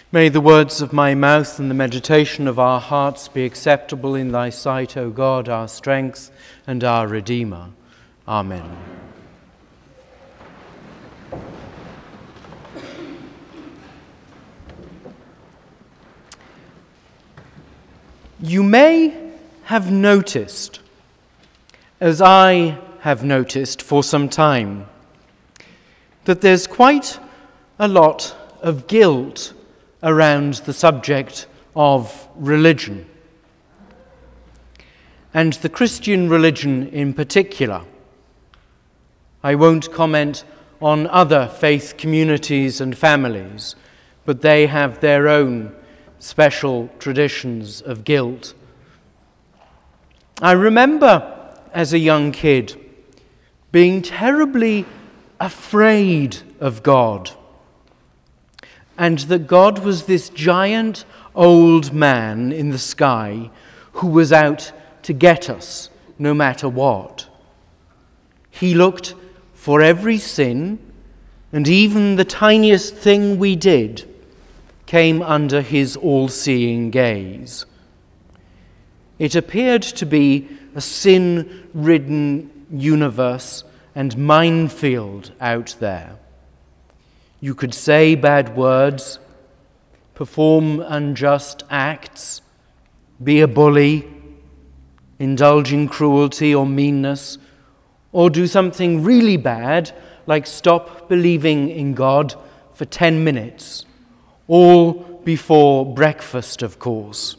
May the words of my mouth and the meditation of our hearts be acceptable in thy sight, O God, our strength and our Redeemer. Amen. You may have noticed, as I have noticed for some time, that there's quite a lot of guilt around the subject of religion, and the Christian religion in particular. I won't comment on other faith communities and families, but they have their own special traditions of guilt. I remember as a young kid being terribly afraid of God, and that God was this giant old man in the sky who was out to get us no matter what. He looked for every sin, and even the tiniest thing we did came under his all-seeing gaze. It appeared to be a sin-ridden universe and minefield out there. You could say bad words, perform unjust acts, be a bully, indulge in cruelty or meanness, or do something really bad like stop believing in God for 10 minutes, all before breakfast, of course.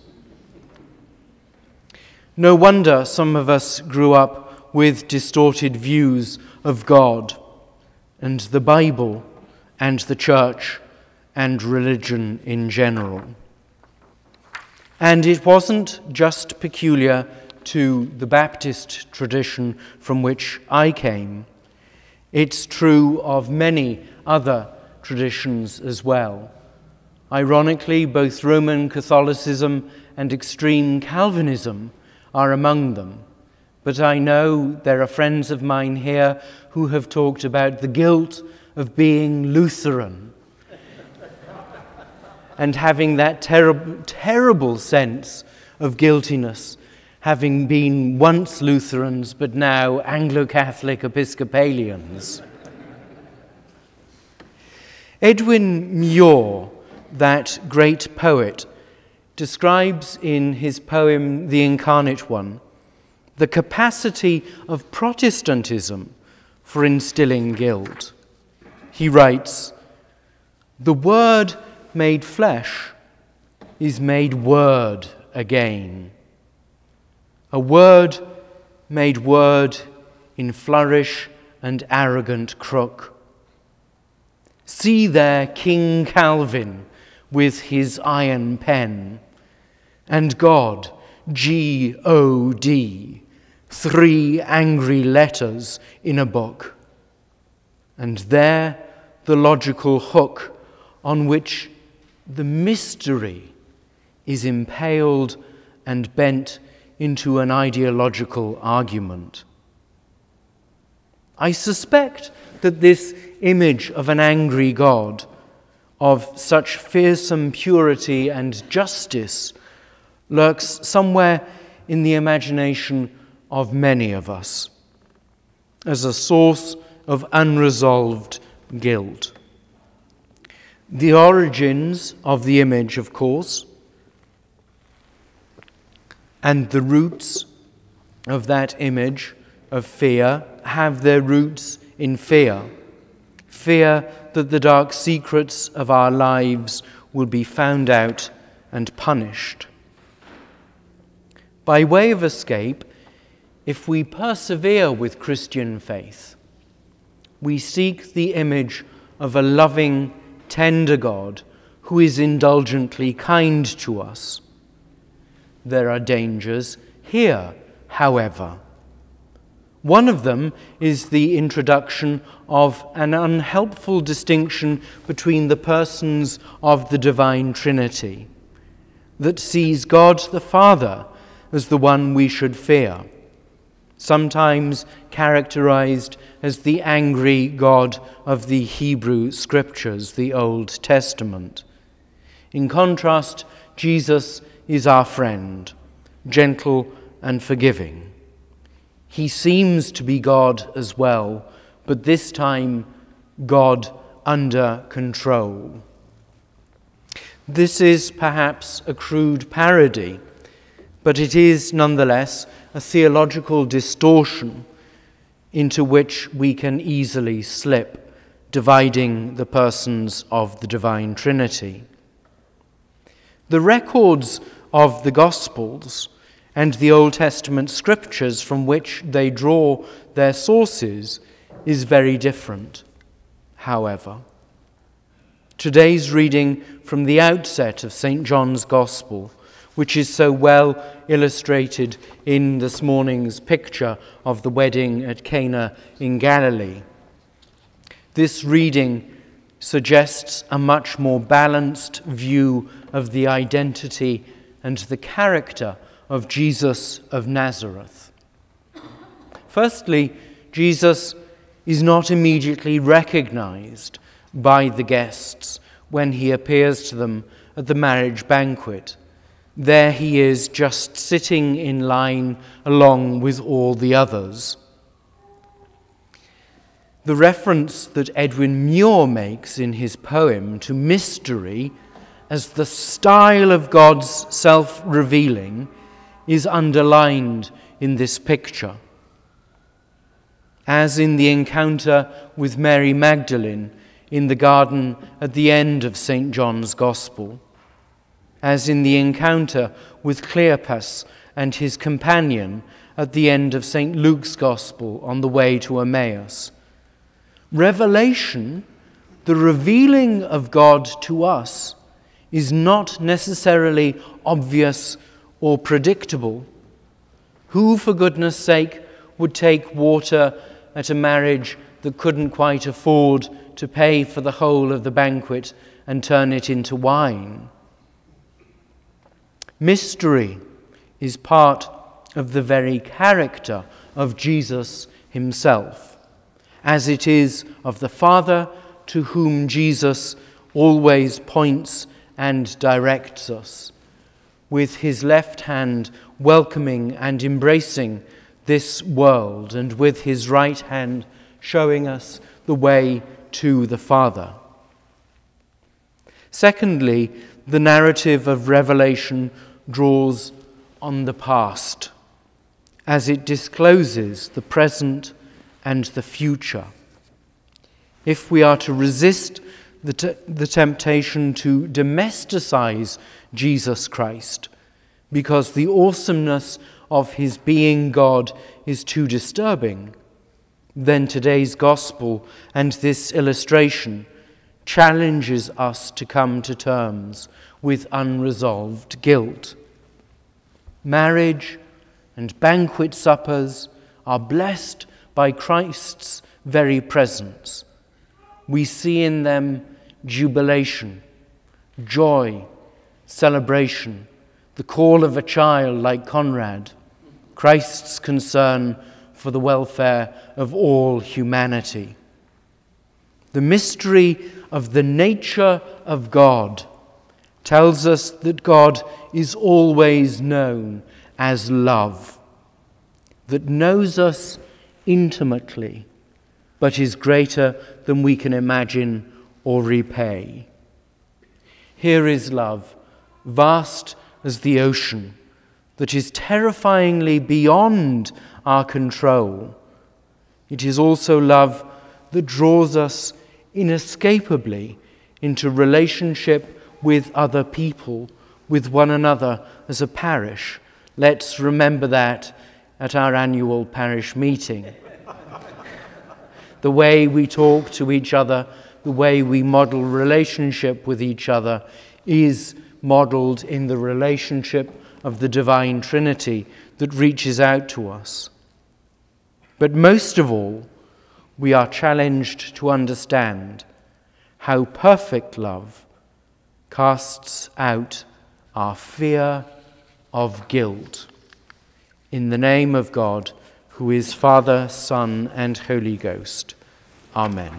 No wonder some of us grew up with distorted views of God and the Bible and the church and religion in general. And it wasn't just peculiar to the Baptist tradition from which I came. It's true of many other traditions as well. Ironically, both Roman Catholicism and extreme Calvinism are among them. But I know there are friends of mine here who have talked about the guilt of being Lutheran and having that terrible sense of guiltiness, having been once Lutherans but now Anglo-Catholic Episcopalians. Edwin Muir, that great poet, describes in his poem The Incarnate One the capacity of Protestantism for instilling guilt. He writes, "The Word made flesh is made word again. A word made word in flourish and arrogant crook. See there King Calvin with his iron pen, and God, G-O-D, 3 angry letters in a book. And there the logical hook on which the mystery is impaled and bent into an ideological argument." I suspect that this image of an angry God, of such fearsome purity and justice, lurks somewhere in the imagination of many of us as a source of unresolved guilt. The origins of the image, of course, and the roots of that image of fear have their roots in fear. Fear that the dark secrets of our lives will be found out and punished. By way of escape, if we persevere with Christian faith, we seek the image of a loving, tender God who is indulgently kind to us. There are dangers here, however. One of them is the introduction of an unhelpful distinction between the persons of the divine Trinity that sees God the Father as the one we should fear, sometimes characterized as the angry God of the Hebrew Scriptures, the Old Testament. In contrast, Jesus is our friend, gentle and forgiving. He seems to be God as well, but this time God under control. This is perhaps a crude parody, but it is nonetheless a theological distortion into which we can easily slip, dividing the persons of the divine Trinity. The records of the Gospels and the Old Testament scriptures from which they draw their sources is very different, however. Today's reading from the outset of St. John's Gospel, which is so well illustrated in this morning's picture of the wedding at Cana in Galilee. This reading suggests a much more balanced view of the identity and the character of Jesus of Nazareth. Firstly, Jesus is not immediately recognized by the guests when he appears to them at the marriage banquet. There he is, just sitting in line along with all the others. The reference that Edwin Muir makes in his poem to mystery as the style of God's self-revealing is underlined in this picture. As in the encounter with Mary Magdalene in the garden at the end of St. John's Gospel, as in the encounter with Cleopas and his companion at the end of St. Luke's Gospel on the way to Emmaus. Revelation, the revealing of God to us, is not necessarily obvious or predictable. Who, for goodness sake, would take water at a marriage that couldn't quite afford to pay for the whole of the banquet and turn it into wine? Mystery is part of the very character of Jesus himself, as it is of the Father to whom Jesus always points and directs us, with his left hand welcoming and embracing this world, and with his right hand showing us the way to the Father. Secondly, the narrative of Revelation draws on the past, as it discloses the present and the future. If we are to resist the temptation to domesticize Jesus Christ, because the awesomeness of his being God is too disturbing, then today's gospel and this illustration challenges us to come to terms with unresolved guilt. Marriage and banquet suppers are blessed by Christ's very presence. We see in them jubilation, joy, celebration, the call of a child like Conrad, Christ's concern for the welfare of all humanity. The mystery of the nature of God tells us that God is always known as love, that knows us intimately, but is greater than we can imagine or repay. Here is love, vast as the ocean, that is terrifyingly beyond our control. It is also love that draws us inescapably into relationship with other people, with one another as a parish. Let's remember that at our annual parish meeting. The way we talk to each other the way we model relationship with each other is modeled in the relationship of the divine Trinity that reaches out to us. But most of all, we are challenged to understand how perfect love casts out our fear of guilt. In the name of God, who is Father, Son, and Holy Ghost. Amen.